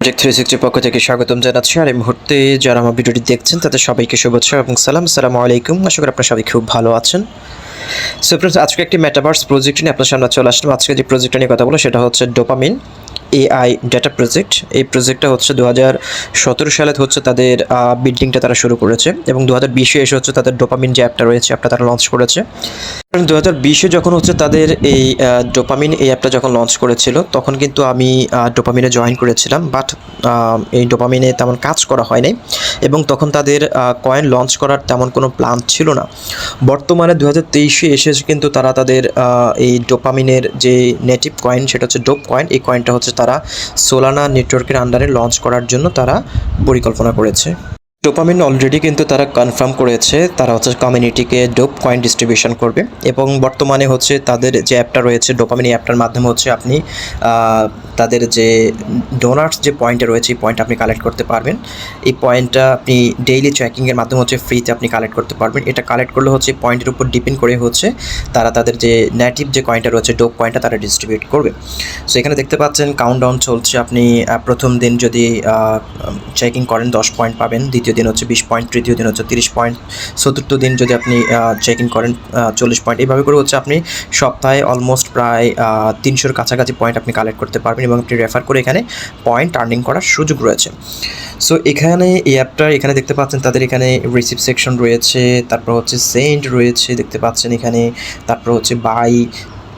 Project 360 পক্ষ থেকে স্বাগতম জানাচ্ছি। আর এই মুহূর্তে যারা আমার ভিডিওটি দেখছেন তাদের সবাইকে শুভেচ্ছা এবং সালাম। আসসালামু আলাইকুম। আশা করি আপনারা সবাই খুব ভালো আছেন। সো ফ্রেন্ডস, আজকে একটি মেটাভার্স প্রজেক্ট নিয়ে আপনার সামনে চলে আসলাম। আজকে যে প্রজেক্টটা নিয়ে কথা বলবো সেটা হচ্ছে ডোপামিন এআই ডেটা প্রজেক্ট। এই প্রজেক্টটা হচ্ছে 2017 সালে হচ্ছে তাদের বিল্ডিংটা তারা শুরু করেছে এবং 2020-এ এসে হচ্ছে তাদের ডোপামিন যে অ্যাপটা রয়েছে অ্যাপটা তারা লঞ্চ করেছে। 2020-এ যখন হচ্ছে তাদের এই ডোপামিন এই অ্যাপটা যখন লঞ্চ করেছিল তখন কিন্তু আমি ডোপামিনে জয়েন করেছিলাম, বাট এই ডোপামিনে তেমন কাজ করা হয় নাই এবং তখন তাদের কয়েন লঞ্চ করার তেমন কোনো প্ল্যান ছিল না। বর্তমানে 2023-এ এসে কিন্তু তারা তাদের এই ডোপামিনের যে নেটিভ কয়েন সেটা হচ্ছে ডোপ কয়েন। এই কয়েনটা হচ্ছে তারা সোলানা নেটওয়ার্কের আন্ডারে লঞ্চ করার জন্য তারা পরিকল্পনা করেছে। ডোপামিন অলরেডি কিন্তু তারা কনফার্ম করেছে তারা হচ্ছে কমিউনিটিকে ডোপ কয়েন ডিস্ট্রিবিউশন করবে এবং বর্তমানে হচ্ছে তাদের যে অ্যাপটা রয়েছে ডোপামিন অ্যাপটার মাধ্যমে হচ্ছে আপনি তাদের যে ডোনার্স যে পয়েন্টটা রয়েছে এই পয়েন্ট আপনি কালেক্ট করতে পারবেন। এই পয়েন্টটা আপনি ডেইলি ট্র্যাকিংয়ের মাধ্যমে হচ্ছে ফ্রিতে আপনি কালেক্ট করতে পারবেন। এটা কালেক্ট করলে হচ্ছে পয়েন্টের উপর ডিপেন্ড করে হচ্ছে তারা তাদের যে নেটিভ যে কয়েনটা রয়েছে ডোপ কয়েনটা তারা ডিস্ট্রিবিউট করবে। সো এখানে দেখতে পাচ্ছেন কাউন্টডাউন চলছে। আপনি প্রথম দিন যদি চেকিং করেন 10 পয়েন্ট পাবেন, দ্বিতীয় দিন হচ্ছে 20 পয়েন্ট, তৃতীয় দিন হচ্ছে 30 পয়েন্ট, চতুর্থ দিন যদি আপনি চেকিং করেন 40 পয়েন্ট। এইভাবে করে হচ্ছে আপনি সপ্তাহে অলমোস্ট প্রায় 300-র কাছাকাছি পয়েন্ট আপনি কালেক্ট করতে পারবেন এবং আপনি রেফার করে এখানে পয়েন্ট আর্নিং করার সুযোগ রয়েছে। সো এখানে এই অ্যাপটার এখানে দেখতে পাচ্ছেন তাদের এখানে রিসিভ সেকশন রয়েছে, তারপর হচ্ছে সেন্ড রয়েছে দেখতে পাচ্ছেন এখানে, তারপর হচ্ছে বাই,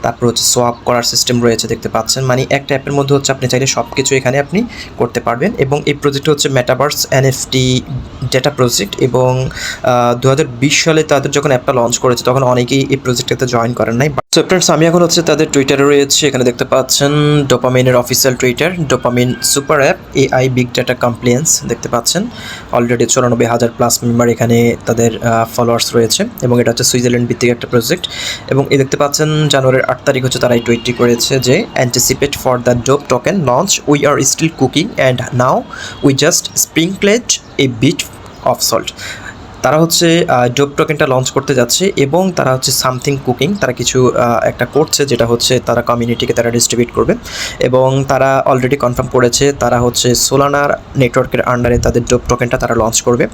তারপর হচ্ছে সোয়াপ করার সিস্টেম রয়েছে দেখতে পাচ্ছেন। মানে একটা অ্যাপের মধ্যে হচ্ছে আপনি চাইলে সব কিছু এখানে আপনি করতে পারবেন এবং এই প্রজেক্ট হচ্ছে মেটাভার্স এনএফটি ডেটা প্রজেক্ট এবং 2020 সালে তাদের যখন অ্যাপটা লঞ্চ করেছে তখন অনেকেই এই প্রজেক্টটাতে জয়েন করেন নাই। সো ফ্রেন্ডস, আমি এখন হচ্ছে তাদের টুইটারে রয়েছে। এখানে দেখতে পাচ্ছেন ডোপামিনের official Twitter, Dopamine super app AI big data compliance দেখতে পাচ্ছেন। অলরেডি 94,000+ মেম্বার এখানে তাদের ফলোয়ার্স রয়েছে এবং এটা হচ্ছে সুইজারল্যান্ড ভিত্তিক একটা প্রজেক্ট। এবং এই দেখতে পাচ্ছেন জানুয়ারির 8 তারিখ হচ্ছে তারা এই টুইটটি করেছে যে anticipate for the dope token launch, we are still cooking and now we just sprinkled a bit of salt. তারা হচ্ছে ডোপ টোকেনটা লঞ্চ করতে যাচ্ছে এবং তারা হচ্ছে সামথিং কুকিং, তারা কিছু একটা করছে যেটা হচ্ছে তারা কমিউনিটিকে তারা ডিস্ট্রিবিউট করবে এবং তারা অলরেডি কনফার্ম করেছে তারা হচ্ছে সোলানার নেটওয়ার্কের আন্ডারে তাদের ডোপ টোকেনটা তারা লঞ্চ করবে।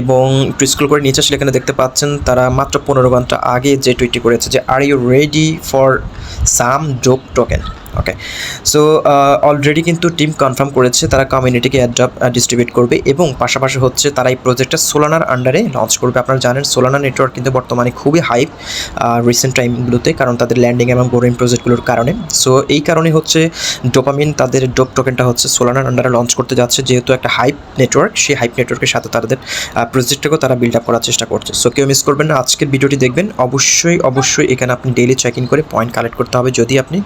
এবং একটু স্ক্রল করে নিচে আসলে এখানে দেখতে পাচ্ছেন তারা মাত্র 15 ঘন্টা আগে যে টুইটটি করেছে যে are you ready for some dope token. Okay, so already কিন্তু টিম কনফার্ম করেছে তারা কমিউনিটিকে অ্যাডপ ডিস্ট্রিবিউট করবে এবং পাশাপাশি হচ্ছে তারা এই প্রজেক্টটা সোলানার আন্ডারে লঞ্চ করবে। আপনারা জানেন সোলানা নেটওয়ার্ক কিন্তু বর্তমানে খুবই হাইপ রিসেন্ট টাইমগুলোতে, কারণ তাদের ল্যান্ডিং এবং বোরিং প্রজেক্টগুলোর কারণে। সো এই কারণে হচ্ছে ডোপামিন তাদের ডোপ টোকেনটা হচ্ছে সোলানার আন্ডারে লঞ্চ করতে যাচ্ছে, যেহেতু একটা হাইপ নেটওয়ার্ক, সেই হাইপ নেটওয়ার্কের সাথে তাদের প্রজেক্টটাকেও তারা বিল্ড আপ করার চেষ্টা করছে। সো কেউ মিস করবেন না, আজকের ভিডিওটি দেখবেন অবশ্যই এখানে আপনি ডেইলি চেক ইন করে পয়েন্ট কালেক্ট করতে হবে যদি আপনি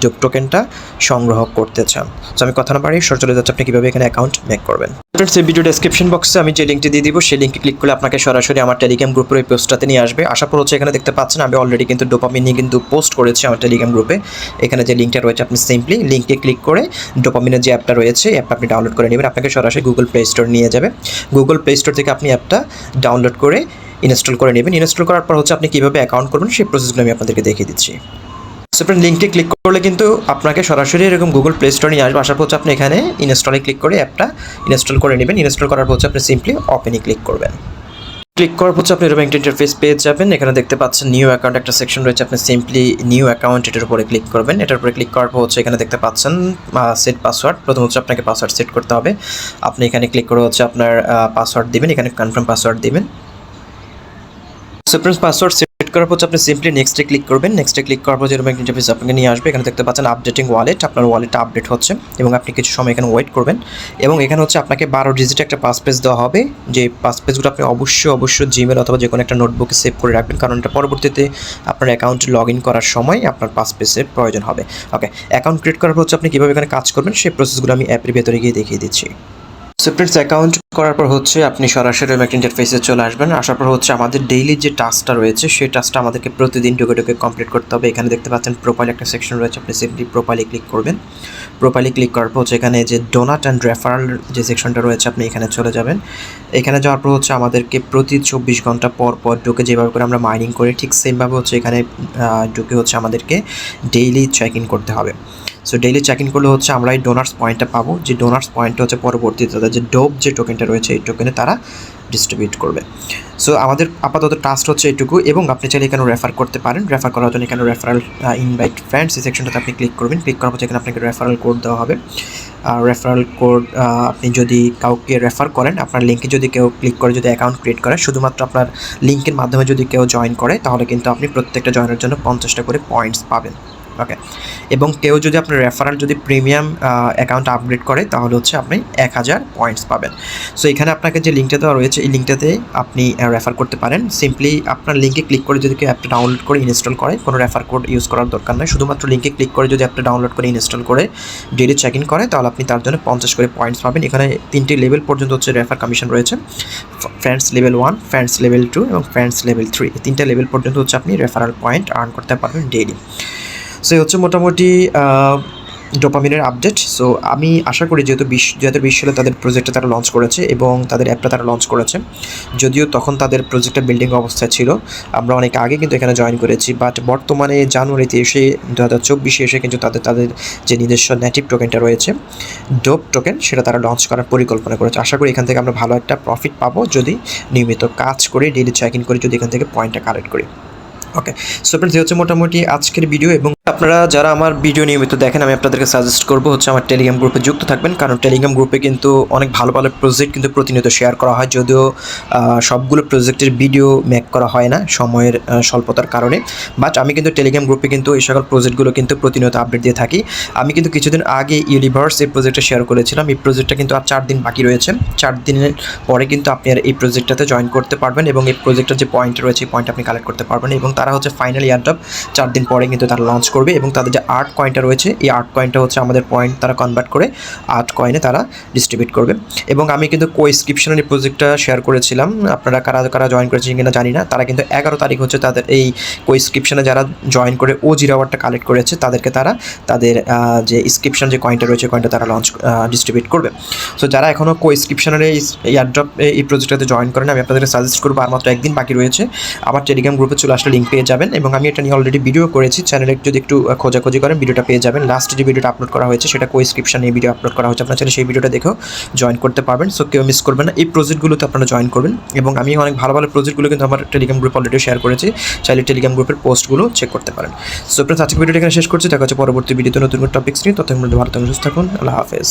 ডোপ টোকেনটা সংগ্রহ করতে চান। তো আমি কথা না বাড়িয়ে সর চলে যাচ্ছি আপনি কীভাবে এখানে অ্যাকাউন্ট মেক করবেন। সেই ভিডিও ডেসক্রিপশন বক্সে আমি যে লিঙ্কটি দিয়ে দিব সেই লিঙ্কে ক্লিক করলে আপনাকে সরাসরি আমার টেলিগ্রাম গ্রুপের ওই পোস্টটাতে নিয়ে আসবে। আশা করা হচ্ছে এখানে দেখতে পাচ্ছেন আমি অলরেডি কিন্তু ডোপামিন নিয়ে কিন্তু পোস্ট করেছি আমার টেলিগ্রাম গ্রুপে। এখানে যে লিঙ্কটা রয়েছে আপনি সিম্পলি লিঙ্কে ক্লিক করে ডোপামিনের যে অ্যাপটা রয়েছে অ্যাপটা আপনি ডাউনলোড করে নেবেন। আপনাকে সরাসরি গুগল প্লে স্টোর নিয়ে যাবে। গুগল প্লে স্টোর থেকে আপনি অ্যাপটা ডাউনলোড করে ইনস্টল করে নেবেন। ইনস্টল করার পর হচ্ছে আপনি কীভাবে অ্যাকাউন্ট করবেন সেই প্রসেসগুলো আমি আপনাদেরকে দেখিয়ে দিচ্ছি। সেপারেট লিঙ্কটি ক্লিক করলে কিন্তু আপনাকে সরাসরি এরকম গুগল প্লে স্টোরে নিয়ে আসবে। আসার পর হচ্ছে আপনি এখানে ইনস্টলে ক্লিক করে অ্যাপটা ইনস্টল করে নেবেন। ইনস্টল করার পর হচ্ছে আপনি সিম্পলি ওপেনে ক্লিক করবেন। ক্লিক করার পর আপনি এরকম একটা ইন্টারফেস পেয়ে যাবেন। এখানে দেখতে পাচ্ছেন নিউ অ্যাকাউন্ট একটা সেকশন রয়েছে, আপনি সিম্পলি নিউ অ্যাকাউন্ট এটার উপরে ক্লিক করবেন। এটার উপরে ক্লিক করার পর হচ্ছে এখানে দেখতে পাচ্ছেন সেট পাসওয়ার্ড। প্রথম হচ্ছে আপনাকে পাসওয়ার্ড সেট করতে হবে। আপনি এখানে ক্লিক করে হচ্ছে আপনার পাসওয়ার্ড দিবেন, এখানে কনফার্ম পাসওয়ার্ড দিবেন। সেপারেট পাসওয়ার্ড সেট করার পর আপনি সিম্পলি নেক্সটে ক্লিক করবেন। নেক্সটে ক্লিক করার পর যেরকম একটা ইন্টারফেস আপনাকে নিয়ে আসবে। এখানে দেখতে পাচ্ছেন আপডেটিং ওয়ালেট, আপনার ওয়ালেটটা আপডেট হচ্ছে এবং আপনি কিছু সময় এখানে ওয়েট করবেন। এবং এখানে হচ্ছে আপনাকে 12 ডিজিট একটা পাসপেজ দেওয়া হবে, যে পাসপেজগুলো আপনি অবশ্যই জিমেল অথবা যে কোনো একটা নোটবুকে সেভ করে রাখবেন, কারণ এটা পরবর্তীতে আপনার অ্যাকাউন্টে লগ ইন করার সময় আপনার পাসপেজের প্রয়োজন হবে। ওকে, অ্যাকাউন্ট ক্রিয়েট করার পর হচ্ছে আপনি কীভাবে এখানে কাজ করবেন সেই প্রসেসগুলো আমি অ্যাপের ভেতরে গিয়ে দেখিয়ে দিচ্ছি। সেপারেট অ্যাকাউন্ট করার পর হচ্ছে আপনি সরাসরি একটা ইন্টারফেসে চলে আসবেন। আসার পর হচ্ছে আমাদের ডেইলি যে টাস্কটা রয়েছে সেই টাস্কটা আমাদেরকে প্রতিদিন ঢুকে কমপ্লিট করতে হবে। এখানে দেখতে পাচ্ছেন প্রোফাইল একটা সেকশন রয়েছে, আপনি সিম্পলি প্রোফাইলে ক্লিক করবেন। প্রোফাইলে ক্লিক করার পর হচ্ছে এখানে যে ডোনাট অ্যান্ড রেফারাল যে সেকশনটা রয়েছে আপনি এখানে চলে যাবেন। এখানে যাওয়ার পর হচ্ছে আমাদেরকে প্রতি 24 ঘন্টা পর ঢুকে যেভাবে করে আমরা মাইনিং করি ঠিক সেমভাবে হচ্ছে এখানে ঢুকে হচ্ছে আমাদেরকে ডেইলি চেক ইন করতে হবে। সো ডেইলি চেক ইন করলে হচ্ছে আমরা এই ডোনার্স পয়েন্টটা পাবো, যে ডোনার্স পয়েন্টটা হচ্ছে পরবর্তীতে তাদের যে ডোপ যে টোকেনটা রয়েছে এই টোকেনে তারা ডিস্ট্রিবিউট করবে। সো আমাদের আপাতত টাস্ক হচ্ছে এইটুকু, এবং আপনি চাইলে এখানে রেফার করতে পারেন। রেফার করার জন্য এখানে রেফারেল ইনভাইট ফ্রেন্ডস এই সেকশনটাতে আপনি ক্লিক করবেন। ক্লিক করার পর এখানে আপনাকে রেফারেল কোড দেওয়া হবে। রেফারেল কোড আপনি যদি কাউকে রেফার করেন, আপনার লিঙ্কে যদি কেউ ক্লিক করে যদি অ্যাকাউন্ট ক্রিয়েট করে, শুধুমাত্র আপনার লিঙ্কের মাধ্যমে যদি কেউ জয়েন করে, তাহলে কিন্তু আপনি প্রত্যেকটা জয়েনের জন্য 50টা করে পয়েন্টস পাবেন। ওকে, এবং কেউ যদি আপনার রেফারেল যদি প্রিমিয়াম অ্যাকাউন্ট আপগ্রেড করে, তাহলে হচ্ছে আপনি 1000 পয়েন্টস পাবেন। সো এখানে আপনাকে যে লিঙ্কটা দেওয়া রয়েছে এই লিঙ্কটাতে আপনি রেফার করতে পারেন। সিম্পলি আপনার লিঙ্কে ক্লিক করে যদি কেউ অ্যাপটা ডাউনলোড করে ইনস্টল করে, কোনো রেফার কোড ইউজ করার দরকার নয়, শুধুমাত্র লিঙ্কে ক্লিক করে যদি অ্যাপটা ডাউনলোড করে ইনস্টল করে ডেইলি চেক ইন করে, তাহলে আপনি তার জন্য 50 করে পয়েন্টস পাবেন। এখানে 3টি লেভেল পর্যন্ত হচ্ছে রেফার কমিশন রয়েছে, ফ্রেন্ডস লেভেল 1, ফ্রেন্ডস লেভেল 2 এবং ফ্রেন্ডস লেভেল 3। এই 3টা লেভেল পর্যন্ত হচ্ছে আপনি রেফারাল পয়েন্ট আর্ন করতে পারবেন ডেইলি। সো এই হচ্ছে মোটামুটি ডোপামিনের আপডেট। সো আমি আশা করি যেহেতু 2020 সালে তাদের প্রজেক্টটা তারা লঞ্চ করেছে এবং তাদের অ্যাপটা তারা লঞ্চ করেছে, যদিও তখন তাদের প্রজেক্টটা বিল্ডিং অবস্থায় ছিল, আমরা অনেক আগে কিন্তু এখানে জয়েন করেছি, বাট বর্তমানে জানুয়ারিতে এসে 2024 এসে কিন্তু তাদের যে নিজস্ব নেটিভ টোকেনটা রয়েছে ডোপ টোকেন, সেটা তারা লঞ্চ করার পরিকল্পনা করেছে। আশা করি এখান থেকে আমরা ভালো একটা প্রফিট পাবো যদি নিয়মিত কাজ করে ডেইলি চেক ইন করে যদি এখান থেকে পয়েন্টটা কালেক্ট করি। ওকে, সো ফ্রেন্ডস এই হচ্ছে মোটামুটি আজকের ভিডিও। এবং আপনারা যারা আমার ভিডিও নিয়মিত দেখেন, আমি আপনাদেরকে সাজেস্ট করবো হচ্ছে আমার টেলিগ্রাম গ্রুপে যুক্ত থাকবেন, কারণ টেলিগ্রাম গ্রুপে কিন্তু অনেক ভালো ভালো প্রজেক্ট কিন্তু প্রতিনিয়ত শেয়ার করা হয়, যদিও সবগুলো প্রজেক্টের ভিডিও মেক করা হয় না সময়ের স্বল্পতার কারণে, বাট আমি কিন্তু টেলিগ্রাম গ্রুপে কিন্তু এই সকল প্রজেক্টগুলো কিন্তু প্রতিনিয়ত আপডেট দিয়ে থাকি। আমি কিন্তু কিছুদিন আগে ইউনিভার্স এই প্রজেক্টটা শেয়ার করেছিলাম। এই প্রজেক্টটা কিন্তু আর 4 দিন বাকি রয়েছে। 4 দিনের পরে কিন্তু আপনি আর এই প্রজেক্টটাতে জয়েন করতে পারবেন এবং এই প্রজেক্টের যে পয়েন্ট রয়েছে এই পয়েন্ট আপনি কালেক্ট করতে পারবেন। এবং তারা হচ্ছে ফাইনাল এয়ারড্রপ 4 দিন পরে কিন্তু তারা লঞ্চ করবে, এবং তাদের যে আর্ট কয়েনটা রয়েছে এই আর্ট কয়েনটা হচ্ছে আমাদের পয়েন্ট তারা কনভার্ট করে আর্ট কয়েনে তারা ডিস্ট্রিবিউট করবে। এবং আমি কিন্তু কোইসক্রিপশনের এই প্রজেক্টটা শেয়ার করেছিলাম, আপনারা কারা কারা জয়েন করেছেন কিনা জানি না। তারা কিন্তু 11 তারিখ হচ্ছে তাদের এই কোইসক্রিপশনে যারা জয়েন করে ও জিরাওয়ারটা কালেক্ট করেছে তাদেরকে তারা তাদের যে স্ক্রিপশন যে কয়েনটা রয়েছে কয়েনটা তারা লঞ্চ ডিস্ট্রিবিউট করবে। সো যারা এখনও কোইসক্রিপশনের এই এয়ারড্রপ এই প্রজেক্টটাতে জয়েন করেন, আমি আপনাদের সাজেস্ট করবো আর মাত্র 1 দিন বাকি রয়েছে, আমার টেলিগ্রাম গ্রুপে চলে আসলে লিঙ্ক পেয়ে যাবেন। এবং আমি এটা নিয়ে অলরেডি ভিডিও করেছি, চ্যানেলে যদি একটু খোঁজাখুঁজি করেন ভিডিওটা পেয়ে যাবেন। লাস্ট যে ভিডিওটা আপলোড করা হয়েছে সেটা কোইসক্রিপশন এই ভিডিও আপলোড করা হয়েছে, আপনারা চাইলে সেই ভিডিওটা দেখেও জয়েন করতে পারবেন। সো কেউ মিস করবেন না, এই প্রজেক্টগুলোতে আপনারা জয়েন করবেন। এবং আমি অনেক ভালো ভালো প্রজেক্টগুলো কিন্তু আমার টেলিগ্রাম গ্রুপ অলরেডি শেয়ার করেছি, চাইলে টেলিগ্রাম গ্রুপের পোস্টগুলো চেক করতে পারেন। সো ফ্রেন্ডস আজকে ভিডিওটা এখানে শেষ করছি, দেখা হচ্ছে পরবর্তী ভিডিওতে নতুন টপিক্স নিয়ে। ততক্ষণ ভালো থাকুন, সুস্থ থাকুন, আল্লাহ হাফেজ।